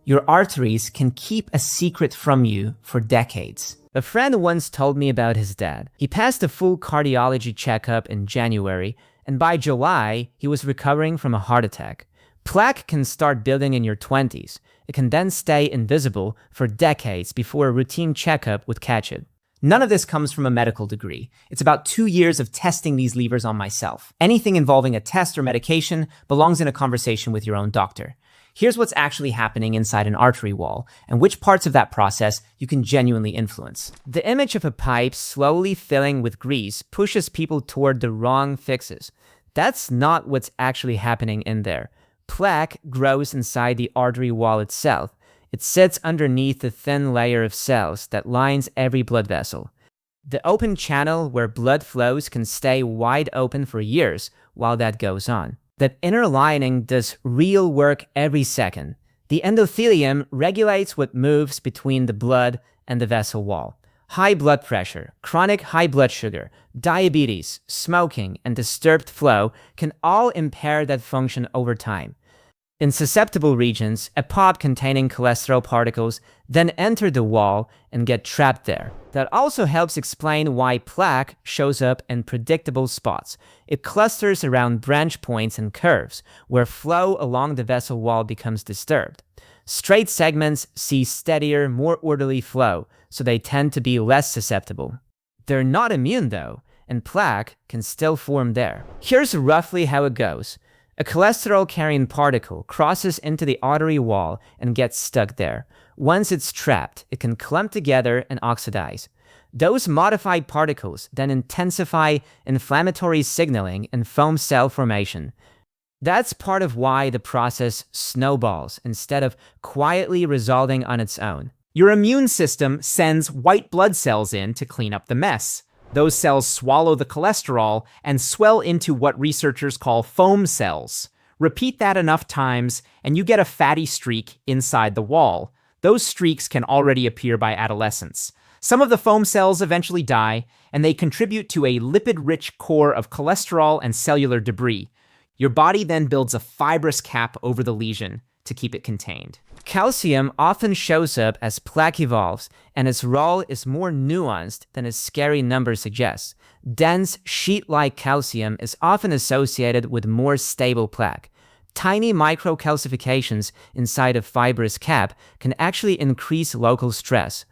Your arteries can keep a secret from you for decades. A friend once told me about his dad. He passed a full cardiology checkup in January, and by July, he was recovering from a heart attack. Plaque can start building in your 20s. It can then stay invisible for decades before a routine checkup would catch it. None of this comes from a medical degree. It's about 2 years of testing these levers on myself. Anything involving a test or medication belongs in a conversation with your own doctor. Here's what's actually happening inside an artery wall, and which parts of that process you can genuinely influence. The image of a pipe slowly filling with grease pushes people toward the wrong fixes. That's not what's actually happening in there. Plaque grows inside the artery wall itself. It sits underneath the thin layer of cells that lines every blood vessel. The open channel where blood flows can stay wide open for years while that goes on. That inner lining does real work every second. The endothelium regulates what moves between the blood and the vessel wall. High blood pressure, chronic high blood sugar, diabetes, smoking, and disturbed flow can all impair that function over time. In susceptible regions, ApoB containing cholesterol particles then enter the wall and get trapped there. That also helps explain why plaque shows up in predictable spots. It clusters around branch points and curves, where flow along the vessel wall becomes disturbed. Straight segments see steadier, more orderly flow, so they tend to be less susceptible. They're not immune though, and plaque can still form there. Here's roughly how it goes. A cholesterol-carrying particle crosses into the artery wall and gets stuck there. Once it's trapped, it can clump together and oxidize. Those modified particles then intensify inflammatory signaling and foam cell formation. That's part of why the process snowballs instead of quietly resolving on its own. Your immune system sends white blood cells in to clean up the mess. Those cells swallow the cholesterol and swell into what researchers call foam cells. Repeat that enough times, and you get a fatty streak inside the wall. Those streaks can already appear by adolescence. Some of the foam cells eventually die, and they contribute to a lipid-rich core of cholesterol and cellular debris. Your body then builds a fibrous cap over the lesion to keep it contained. Calcium often shows up as plaque evolves, and its role is more nuanced than its scary number suggests. Dense, sheet-like calcium is often associated with more stable plaque. Tiny microcalcifications inside a fibrous cap can actually increase local stress.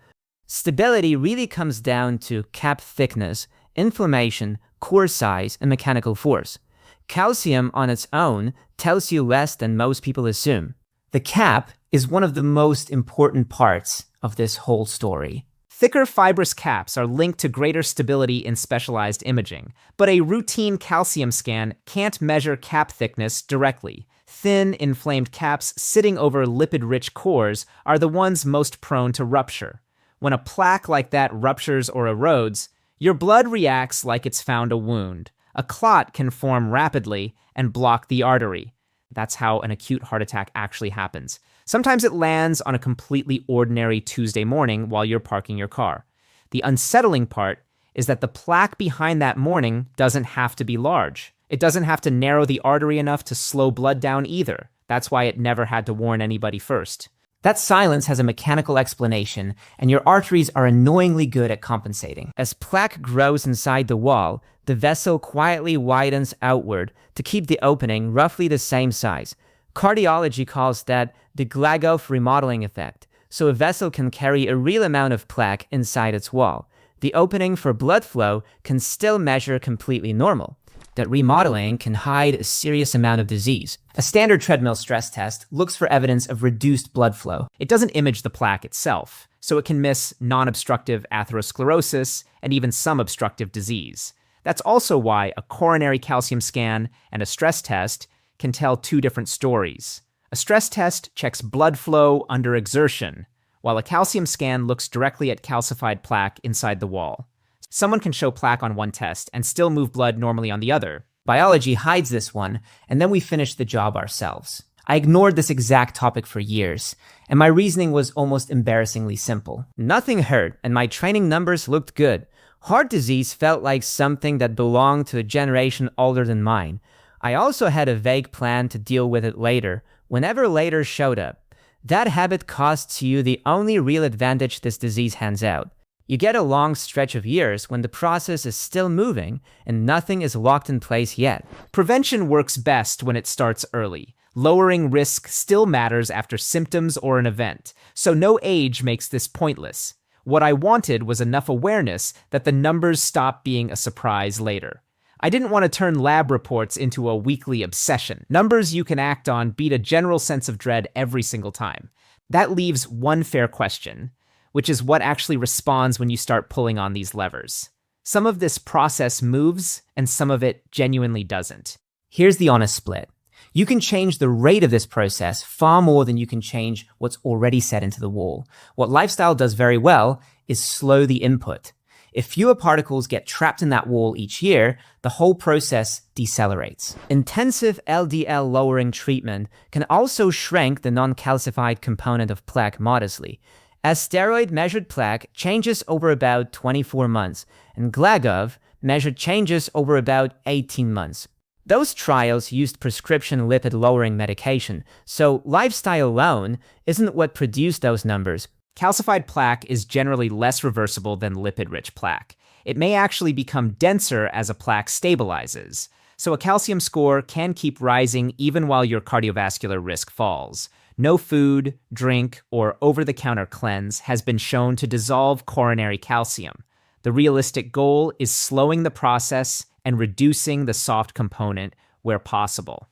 Stability really comes down to cap thickness, inflammation, core size, and mechanical force. Calcium on its own tells you less than most people assume. The cap is one of the most important parts of this whole story. Thicker fibrous caps are linked to greater stability in specialized imaging, but a routine calcium scan can't measure cap thickness directly. Thin, inflamed caps sitting over lipid-rich cores are the ones most prone to rupture. When a plaque like that ruptures or erodes, your blood reacts like it's found a wound. A clot can form rapidly and block the artery. That's how an acute heart attack actually happens. Sometimes it lands on a completely ordinary Tuesday morning while you're parking your car. The unsettling part is that the plaque behind that morning doesn't have to be large. It doesn't have to narrow the artery enough to slow blood down either. That's why it never had to warn anybody first. That silence has a mechanical explanation, and your arteries are annoyingly good at compensating. As plaque grows inside the wall, the vessel quietly widens outward to keep the opening roughly the same size. Cardiology calls that the Glagoff remodeling effect, so a vessel can carry a real amount of plaque inside its wall. The opening for blood flow can still measure completely normal. That remodeling can hide a serious amount of disease. A standard treadmill stress test looks for evidence of reduced blood flow. It doesn't image the plaque itself, so it can miss non-obstructive atherosclerosis and even some obstructive disease. That's also why a coronary calcium scan and a stress test can tell two different stories. A stress test checks blood flow under exertion, while a calcium scan looks directly at calcified plaque inside the wall. Someone can show plaque on one test and still move blood normally on the other. Biology hides this one, and then we finish the job ourselves. I ignored this exact topic for years, and my reasoning was almost embarrassingly simple. Nothing hurt, and my training numbers looked good. Heart disease felt like something that belonged to a generation older than mine. I also had a vague plan to deal with it later, whenever later showed up. That habit costs you the only real advantage this disease hands out. You get a long stretch of years when the process is still moving and nothing is locked in place yet. Prevention works best when it starts early. Lowering risk still matters after symptoms or an event, so no age makes this pointless. What I wanted was enough awareness that the numbers stop being a surprise later. I didn't want to turn lab reports into a weekly obsession. Numbers you can act on beat a general sense of dread every single time. That leaves one fair question, which is what actually responds when you start pulling on these levers. Some of this process moves, and some of it genuinely doesn't. Here's the honest split. You can change the rate of this process far more than you can change what's already set into the wall. What lifestyle does very well is slow the input. If fewer particles get trapped in that wall each year, the whole process decelerates. Intensive LDL lowering treatment can also shrink the non-calcified component of plaque modestly, as steroid-measured plaque changes over about 24 months, and GLAGOV measured changes over about 18 months. Those trials used prescription lipid-lowering medication, so lifestyle alone isn't what produced those numbers. Calcified plaque is generally less reversible than lipid-rich plaque. It may actually become denser as a plaque stabilizes, so a calcium score can keep rising even while your cardiovascular risk falls. No food, drink, or over-the-counter cleanse has been shown to dissolve coronary calcium. The realistic goal is slowing the process and reducing the soft component where possible.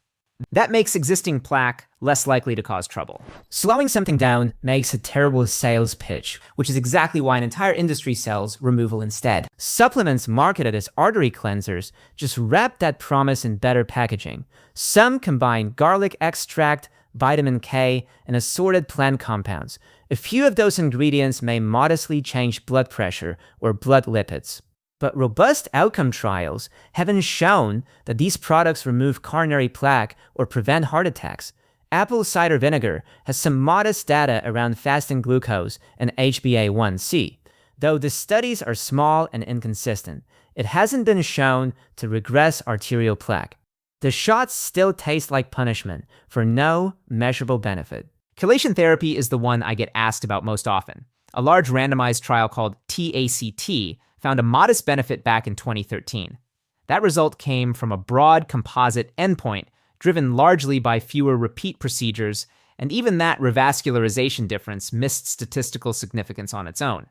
That makes existing plaque less likely to cause trouble. Slowing something down makes a terrible sales pitch, which is exactly why an entire industry sells removal instead. Supplements marketed as artery cleansers just wrap that promise in better packaging. Some combine garlic extract, vitamin K, and assorted plant compounds. A few of those ingredients may modestly change blood pressure or blood lipids. But robust outcome trials haven't shown that these products remove coronary plaque or prevent heart attacks. Apple cider vinegar has some modest data around fasting glucose and HbA1c. Though the studies are small and inconsistent, it hasn't been shown to regress arterial plaque. The shots still taste like punishment for no measurable benefit. Chelation therapy is the one I get asked about most often. A large randomized trial called TACT found a modest benefit back in 2013. That result came from a broad composite endpoint driven largely by fewer repeat procedures, and even that revascularization difference missed statistical significance on its own.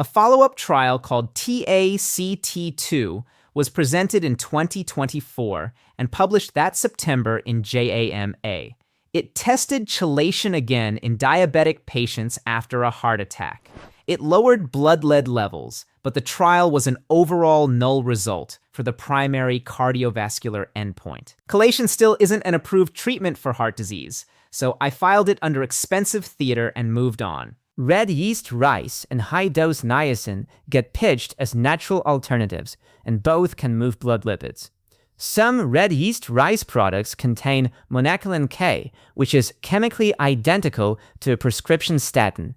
A follow-up trial called TACT2 was presented in 2024 and published that September in JAMA. It tested chelation again in diabetic patients after a heart attack. It lowered blood lead levels, but the trial was an overall null result for the primary cardiovascular endpoint. Chelation still isn't an approved treatment for heart disease, so I filed it under expensive theater and moved on. Red yeast rice and high-dose niacin get pitched as natural alternatives, and both can move blood lipids. Some red yeast rice products contain monacolin K, which is chemically identical to a prescription statin.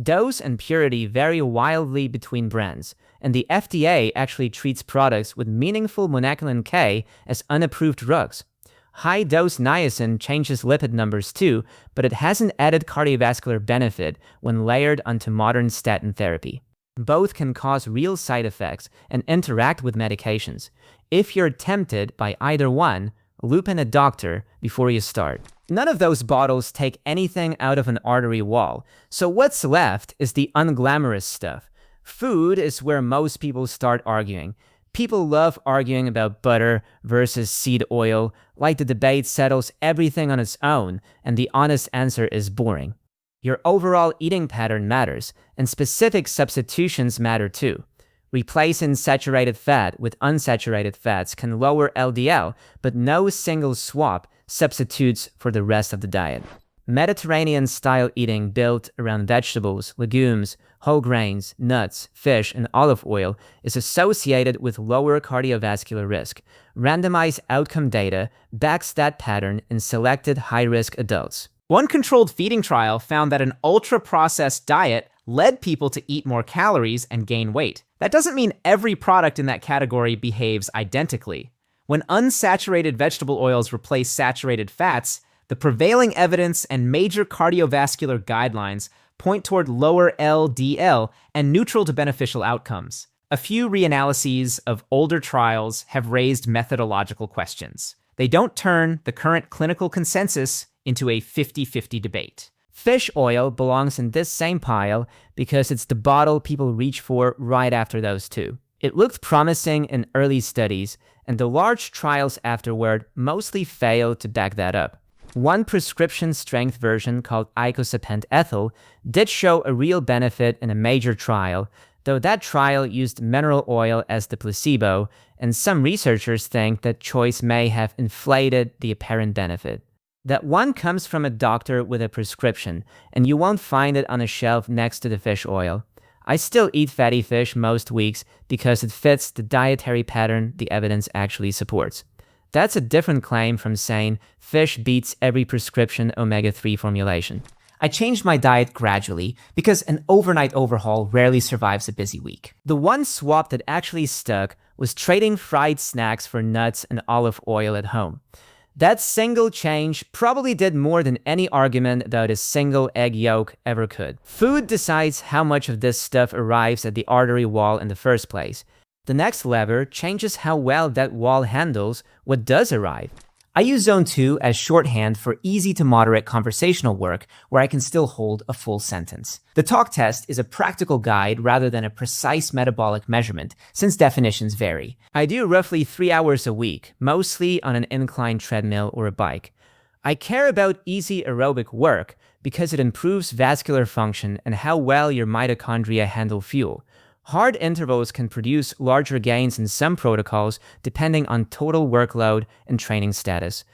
Dose and purity vary wildly between brands, and the FDA actually treats products with meaningful monacolin K as unapproved drugs. High-dose niacin changes lipid numbers too, but it has an added cardiovascular benefit when layered onto modern statin therapy. Both can cause real side effects and interact with medications. If you're tempted by either one, loop in a doctor before you start. None of those bottles take anything out of an artery wall, so what's left is the unglamorous stuff. Food is where most people start arguing. People love arguing about butter versus seed oil, like the debate settles everything on its own, and the honest answer is boring. Your overall eating pattern matters, and specific substitutions matter too. Replacing saturated fat with unsaturated fats can lower LDL, but no single swap substitutes for the rest of the diet. Mediterranean-style eating built around vegetables, legumes, whole grains, nuts, fish, and olive oil is associated with lower cardiovascular risk. Randomized outcome data backs that pattern in selected high-risk adults. One controlled feeding trial found that an ultra-processed diet led people to eat more calories and gain weight. That doesn't mean every product in that category behaves identically. When unsaturated vegetable oils replace saturated fats, The prevailing evidence and major cardiovascular guidelines point toward lower LDL and neutral to beneficial outcomes. A few reanalyses of older trials have raised methodological questions. They don't turn the current clinical consensus into a 50-50 debate. Fish oil belongs in this same pile because it's the bottle people reach for right after those two. It looked promising in early studies, and the large trials afterward mostly failed to back that up. One prescription-strength version called icosapent ethyl did show a real benefit in a major trial, though that trial used mineral oil as the placebo, and some researchers think that choice may have inflated the apparent benefit. That one comes from a doctor with a prescription, and you won't find it on a shelf next to the fish oil. I still eat fatty fish most weeks because it fits the dietary pattern the evidence actually supports. That's a different claim from saying fish beats every prescription omega-3 formulation. I changed my diet gradually because an overnight overhaul rarely survives a busy week. The one swap that actually stuck was trading fried snacks for nuts and olive oil at home. That single change probably did more than any argument about a single egg yolk ever could. Food decides how much of this stuff arrives at the artery wall in the first place. The next lever changes how well that wall handles what does arrive. I use Zone 2 as shorthand for easy to moderate conversational work where I can still hold a full sentence. The talk test is a practical guide rather than a precise metabolic measurement, since definitions vary. I do roughly 3 hours a week, mostly on an incline treadmill or a bike. I care about easy aerobic work because it improves vascular function and how well your mitochondria handle fuel. Hard intervals can produce larger gains in some protocols depending on total workload and training status.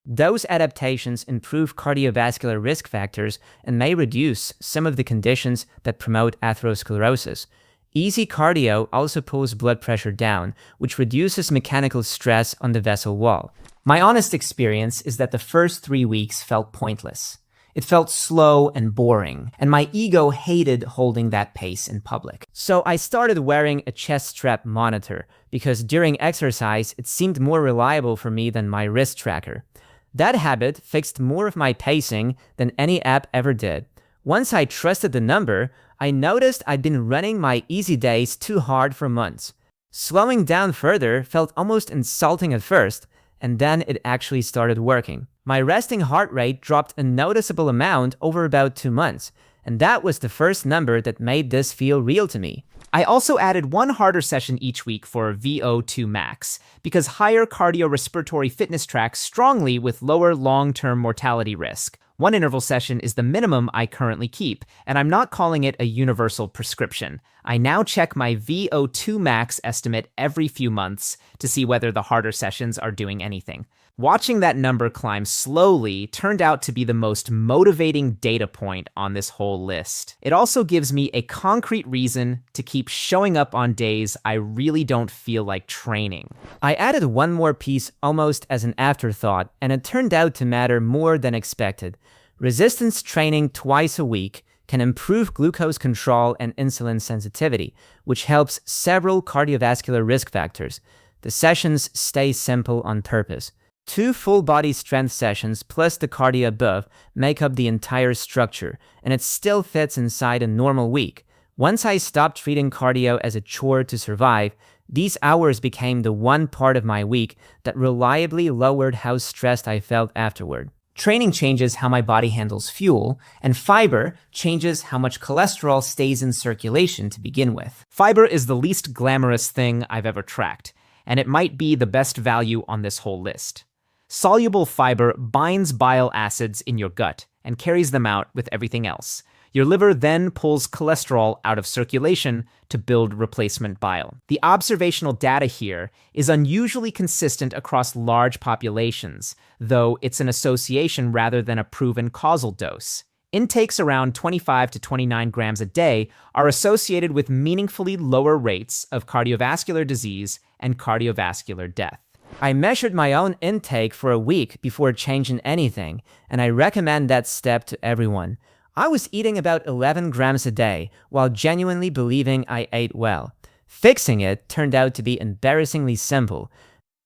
Those adaptations improve cardiovascular risk factors and may reduce some of the conditions that promote atherosclerosis. Easy cardio also pulls blood pressure down, which reduces mechanical stress on the vessel wall. My honest experience is that the first 3 weeks felt pointless. It felt slow and boring, and my ego hated holding that pace in public. So I started wearing a chest strap monitor, because during exercise, it seemed more reliable for me than my wrist tracker. That habit fixed more of my pacing than any app ever did. Once I trusted the number, I noticed I'd been running my easy days too hard for months. Slowing down further felt almost insulting at first, and then it actually started working. My resting heart rate dropped a noticeable amount over about 2 months, and that was the first number that made this feel real to me. I also added one harder session each week for VO2 max, because higher cardiorespiratory fitness tracks strongly with lower long-term mortality risk. One interval session is the minimum I currently keep, and I'm not calling it a universal prescription. I now check my VO2 max estimate every few months to see whether the harder sessions are doing anything. Watching that number climb slowly turned out to be the most motivating data point on this whole list. It also gives me a concrete reason to keep showing up on days I really don't feel like training. I added one more piece almost as an afterthought, and it turned out to matter more than expected. Resistance training twice a week can improve glucose control and insulin sensitivity, which helps several cardiovascular risk factors. The sessions stay simple on purpose. 2 full-body strength sessions plus the cardio above make up the entire structure, and it still fits inside a normal week. Once I stopped treating cardio as a chore to survive, these hours became the one part of my week that reliably lowered how stressed I felt afterward. Training changes how my body handles fuel, and fiber changes how much cholesterol stays in circulation to begin with. Fiber is the least glamorous thing I've ever tracked, and it might be the best value on this whole list. Soluble fiber binds bile acids in your gut and carries them out with everything else. Your liver then pulls cholesterol out of circulation to build replacement bile. The observational data here is unusually consistent across large populations, though it's an association rather than a proven causal dose. Intakes around 25 to 29 grams a day are associated with meaningfully lower rates of cardiovascular disease and cardiovascular death. I measured my own intake for a week before changing anything, and I recommend that step to everyone. I was eating about 11 grams a day while genuinely believing I ate well. Fixing it turned out to be embarrassingly simple.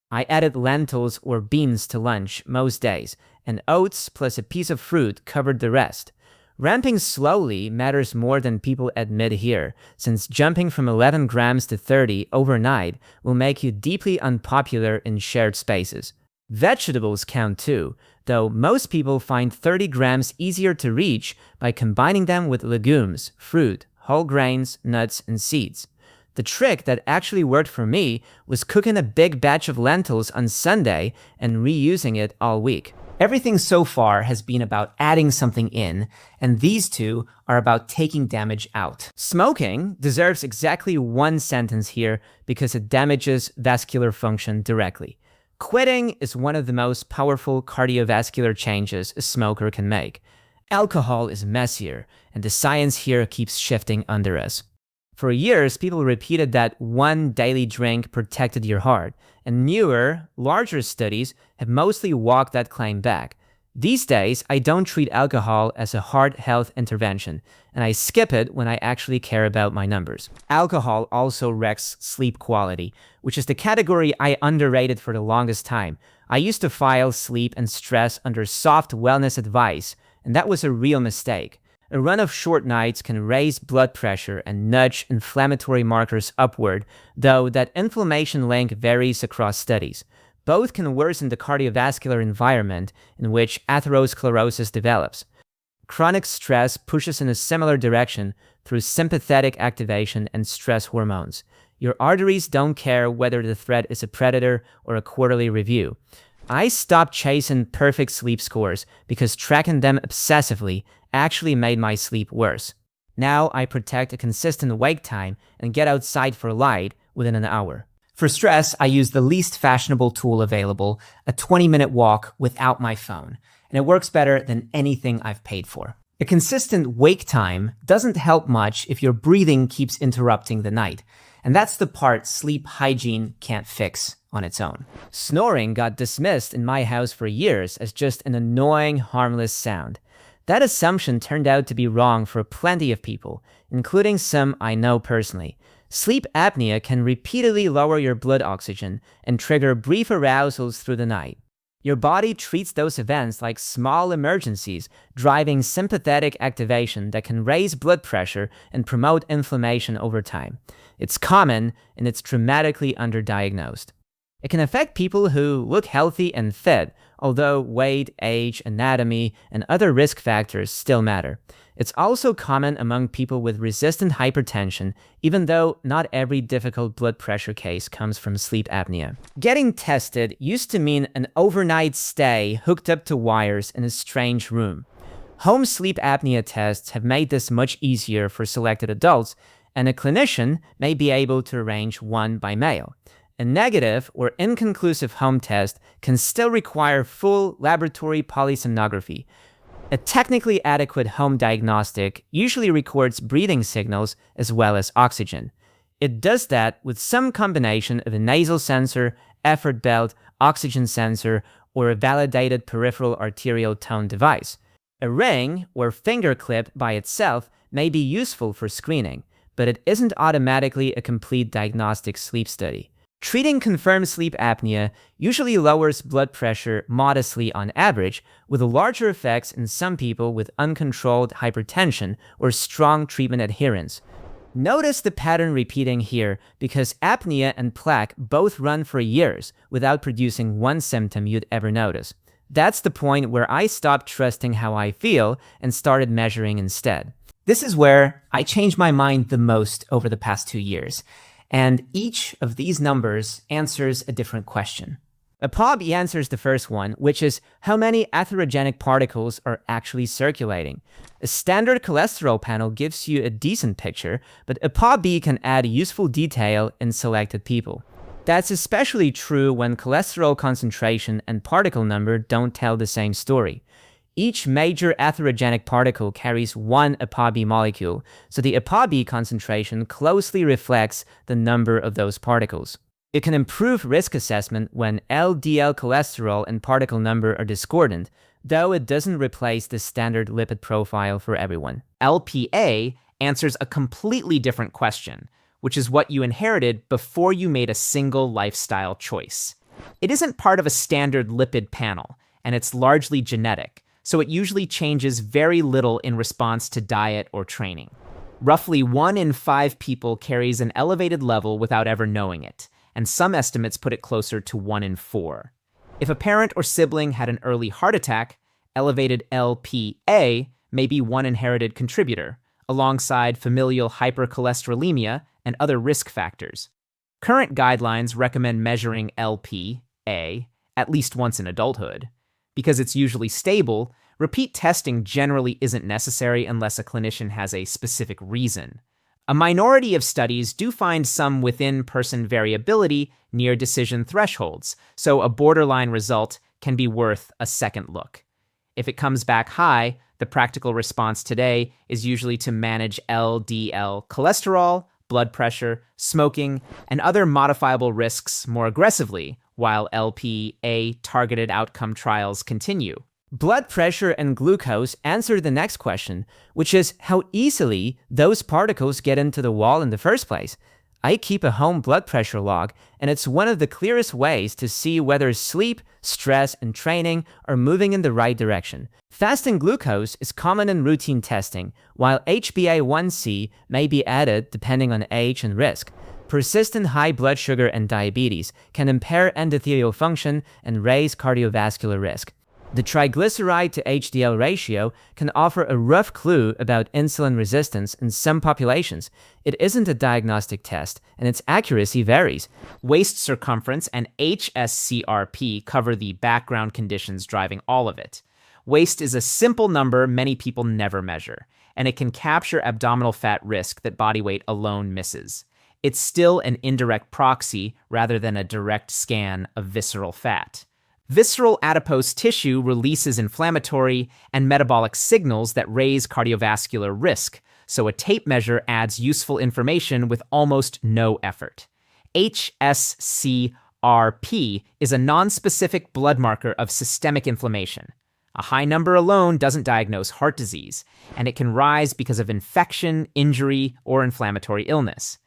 I added lentils or beans to lunch most days, and oats plus a piece of fruit covered the rest. Ramping slowly matters more than people admit here, since jumping from 11 grams to 30 overnight will make you deeply unpopular in shared spaces. Vegetables count too, though most people find 30 grams easier to reach by combining them with legumes, fruit, whole grains, nuts, and seeds. The trick that actually worked for me was cooking a big batch of lentils on Sunday and reusing it all week. Everything so far has been about adding something in, and these two are about taking damage out. Smoking deserves exactly one sentence here because it damages vascular function directly. Quitting is one of the most powerful cardiovascular changes a smoker can make. Alcohol is messier, and the science here keeps shifting under us. For years, people repeated that one daily drink protected your heart, and newer, larger studies have mostly walked that claim back. These days, I don't treat alcohol as a heart health intervention, and I skip it when I actually care about my numbers. Alcohol also wrecks sleep quality, which is the category I underrated for the longest time. I used to file sleep and stress under soft wellness advice, and that was a real mistake. A run of short nights can raise blood pressure and nudge inflammatory markers upward, though that inflammation link varies across studies. Both can worsen the cardiovascular environment in which atherosclerosis develops. Chronic stress pushes in a similar direction through sympathetic activation and stress hormones. Your arteries don't care whether the threat is a predator or a quarterly review. I stopped chasing perfect sleep scores because tracking them obsessively actually made my sleep worse. Now I protect a consistent wake time and get outside for light within an hour. For stress, I use the least fashionable tool available, a 20-minute walk without my phone, and it works better than anything I've paid for. A consistent wake time doesn't help much if your breathing keeps interrupting the night, and that's the part sleep hygiene can't fix on its own. Snoring got dismissed in my house for years as just an annoying, harmless sound. That assumption turned out to be wrong for plenty of people, including some I know personally. Sleep apnea can repeatedly lower your blood oxygen and trigger brief arousals through the night. Your body treats those events like small emergencies, driving sympathetic activation that can raise blood pressure and promote inflammation over time. It's common, and it's dramatically underdiagnosed. It can affect people who look healthy and fit, although weight, age, anatomy, and other risk factors still matter. It's also common among people with resistant hypertension, even though not every difficult blood pressure case comes from sleep apnea. Getting tested used to mean an overnight stay hooked up to wires in a strange room. Home sleep apnea tests have made this much easier for selected adults, and a clinician may be able to arrange one by mail. A negative or inconclusive home test can still require full laboratory polysomnography. A technically adequate home diagnostic usually records breathing signals as well as oxygen. It does that with some combination of a nasal sensor, effort belt, oxygen sensor, or a validated peripheral arterial tone device. A ring or finger clip by itself may be useful for screening, but it isn't automatically a complete diagnostic sleep study. Treating confirmed sleep apnea usually lowers blood pressure modestly on average, with larger effects in some people with uncontrolled hypertension or strong treatment adherence. Notice the pattern repeating here because apnea and plaque both run for years without producing one symptom you'd ever notice. That's the point where I stopped trusting how I feel and started measuring instead. This is where I changed my mind the most over the past 2 years. And each of these numbers answers a different question. ApoB answers the first one, which is how many atherogenic particles are actually circulating. A standard cholesterol panel gives you a decent picture, but ApoB can add useful detail in selected people. That's especially true when cholesterol concentration and particle number don't tell the same story. Each major atherogenic particle carries one ApoB molecule, so the ApoB concentration closely reflects the number of those particles. It can improve risk assessment when LDL cholesterol and particle number are discordant, though it doesn't replace the standard lipid profile for everyone. LPA answers a completely different question, which is what you inherited before you made a single lifestyle choice. It isn't part of a standard lipid panel, and it's largely genetic, so it usually changes very little in response to diet or training. Roughly 1 in 5 people carries an elevated level without ever knowing it, and some estimates put it closer to 1 in 4. If a parent or sibling had an early heart attack, elevated Lpa may be one inherited contributor, alongside familial hypercholesterolemia and other risk factors. Current guidelines recommend measuring Lpa at least once in adulthood. Because it's usually stable, repeat testing generally isn't necessary unless a clinician has a specific reason. A minority of studies do find some within-person variability near decision thresholds, so a borderline result can be worth a second look. If it comes back high, the practical response today is usually to manage LDL cholesterol, blood pressure, smoking, and other modifiable risks more aggressively, while Lpa-targeted outcome trials continue. Blood pressure and glucose answer the next question, which is how easily those particles get into the wall in the first place. I keep a home blood pressure log, and it's one of the clearest ways to see whether sleep, stress, and training are moving in the right direction. Fasting glucose is common in routine testing, while HbA1c may be added depending on age and risk. Persistent high blood sugar and diabetes can impair endothelial function and raise cardiovascular risk. The triglyceride to HDL ratio can offer a rough clue about insulin resistance in some populations. It isn't a diagnostic test, and its accuracy varies. Waist circumference and hs-CRP cover the background conditions driving all of it. Waist is a simple number many people never measure, and it can capture abdominal fat risk that body weight alone misses. It's still an indirect proxy rather than a direct scan of visceral fat. Visceral adipose tissue releases inflammatory and metabolic signals that raise cardiovascular risk, so a tape measure adds useful information with almost no effort. hs-CRP is a nonspecific blood marker of systemic inflammation. A high number alone doesn't diagnose heart disease, and it can rise because of infection, injury, or inflammatory illness.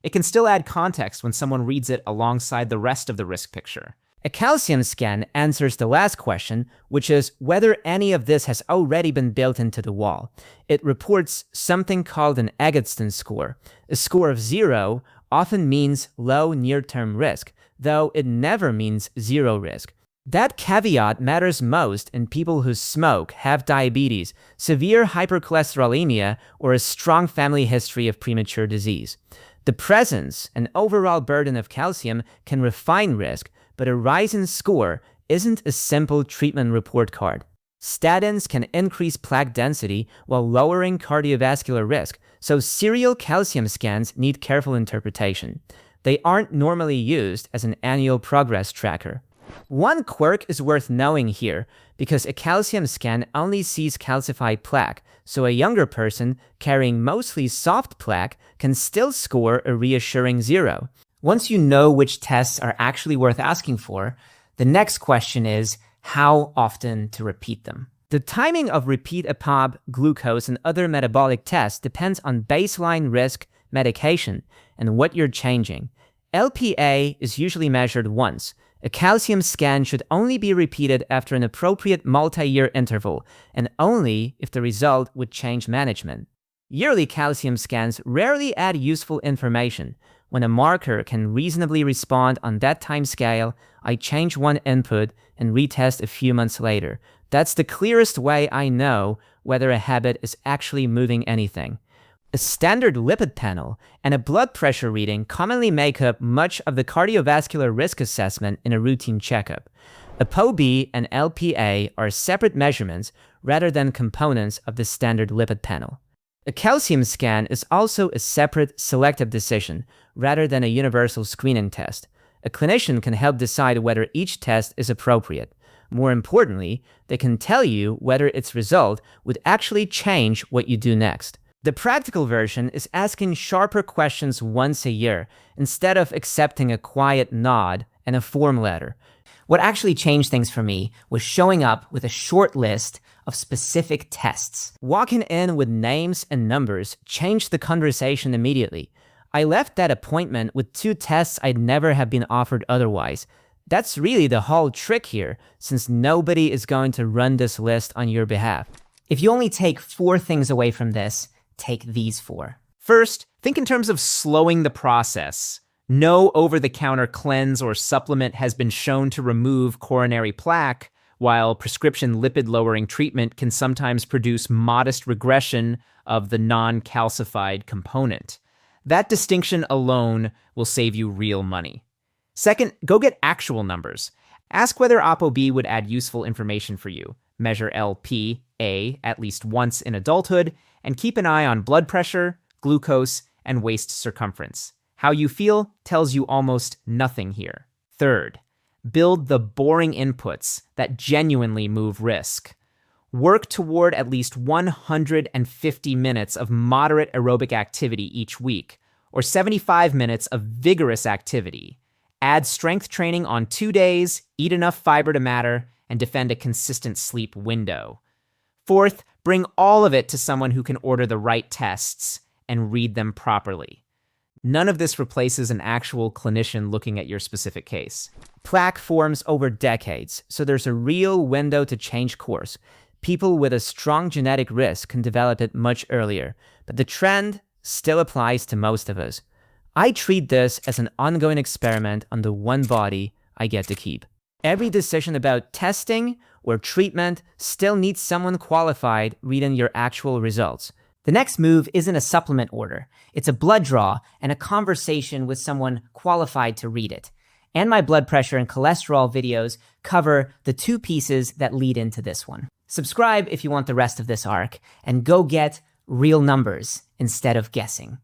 It can still add context when someone reads it alongside the rest of the risk picture. A calcium scan answers the last question, which is whether any of this has already been built into the wall. It reports something called an Eggleston score. A score of 0 often means low near-term risk, though it never means zero risk. That caveat matters most in people who smoke, have diabetes, severe hypercholesterolemia, or a strong family history of premature disease. The presence and overall burden of calcium can refine risk, but a rise in score isn't a simple treatment report card. Statins can increase plaque density while lowering cardiovascular risk, so serial calcium scans need careful interpretation. They aren't normally used as an annual progress tracker. One quirk is worth knowing here, because a calcium scan only sees calcified plaque, so a younger person carrying mostly soft plaque can still score a reassuring 0. Once you know which tests are actually worth asking for, the next question is how often to repeat them. The timing of repeat ApoB, glucose, and other metabolic tests depends on baseline risk, medication, and what you're changing. Lpa is usually measured once. A calcium scan should only be repeated after an appropriate multi-year interval, and only if the result would change management. Yearly calcium scans rarely add useful information. When a marker can reasonably respond on that time scale, I change one input and retest a few months later. That's the clearest way I know whether a habit is actually moving anything. A standard lipid panel and a blood pressure reading commonly make up much of the cardiovascular risk assessment in a routine checkup. ApoB and Lpa are separate measurements rather than components of the standard lipid panel. A calcium scan is also a separate selective decision rather than a universal screening test. A clinician can help decide whether each test is appropriate. More importantly, they can tell you whether its result would actually change what you do next. The practical version is asking sharper questions once a year instead of accepting a quiet nod and a form letter. What actually changed things for me was showing up with a short list of specific tests. Walking in with names and numbers changed the conversation immediately. I left that appointment with 2 tests I'd never have been offered otherwise: That's really the whole trick here, since nobody is going to run this list on your behalf. If you only take 4 things away from this, take these 4. First, think in terms of slowing the process. No over-the-counter cleanse or supplement has been shown to remove coronary plaque, while prescription lipid-lowering treatment can sometimes produce modest regression of the non-calcified component. That distinction alone will save you real money. Second, go get actual numbers. Ask whether ApoB would add useful information for you. Measure Lp(a) at least once in adulthood, and keep an eye on blood pressure, glucose, and waist circumference. How you feel tells you almost nothing here. Third, build the boring inputs that genuinely move risk. Work toward at least 150 minutes of moderate aerobic activity each week, or 75 minutes of vigorous activity. Add strength training on 2 days, eat enough fiber to matter, and defend a consistent sleep window. Fourth, bring all of it to someone who can order the right tests and read them properly. None of this replaces an actual clinician looking at your specific case. Plaque forms over decades, so there's a real window to change course. People with a strong genetic risk can develop it much earlier, but the trend still applies to most of us. I treat this as an ongoing experiment on the one body I get to keep. Every decision about testing or treatment still needs someone qualified reading your actual results. The next move isn't a supplement order. It's a blood draw and a conversation with someone qualified to read it. And my blood pressure and cholesterol videos cover the 2 pieces that lead into this one. Subscribe if you want the rest of this arc, and go get real numbers instead of guessing.